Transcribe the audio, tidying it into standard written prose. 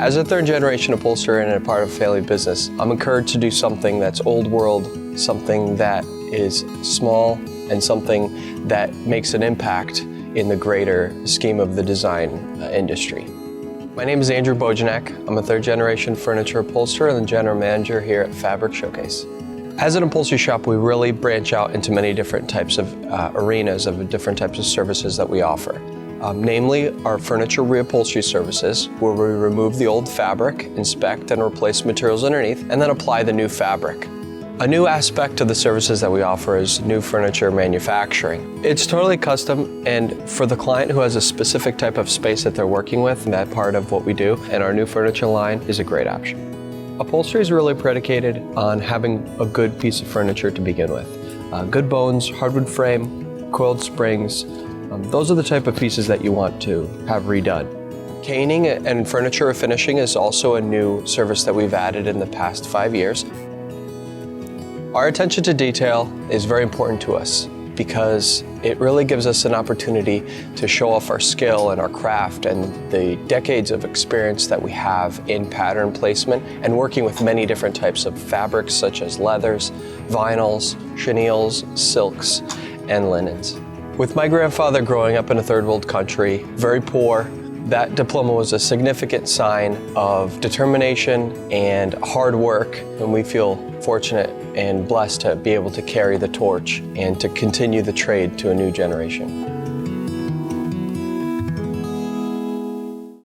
As a third-generation upholsterer and a part of a family business, I'm encouraged to do something that's old world, something that is small, and something that makes an impact in the greater scheme of the design industry. My name is Andrew Bojanek. I'm a third-generation furniture upholsterer and the general manager here at Fabric Showcase. As an upholstery shop, we really branch out into many different types of arenas of different types of services that we offer. Namely, our furniture reupholstery services, where we remove the old fabric, inspect and replace materials underneath, and then apply the new fabric. A new aspect of the services that we offer is new furniture manufacturing. It's totally custom, and for the client who has a specific type of space that they're working with, and that part of what we do, and our new furniture line is a great option. Upholstery is really predicated on having a good piece of furniture to begin with. Good bones, hardwood frame, coiled springs, those are the type of pieces that you want to have redone. Caning and furniture finishing is also a new service that we've added in the past 5 years. Our attention to detail is very important to us because it really gives us an opportunity to show off our skill and our craft and the decades of experience that we have in pattern placement and working with many different types of fabrics such as leathers, vinyls, chenilles, silks, and linens. With my grandfather growing up in a third world country, very poor, that diploma was a significant sign of determination and hard work, and we feel fortunate and blessed to be able to carry the torch and to continue the trade to a new generation.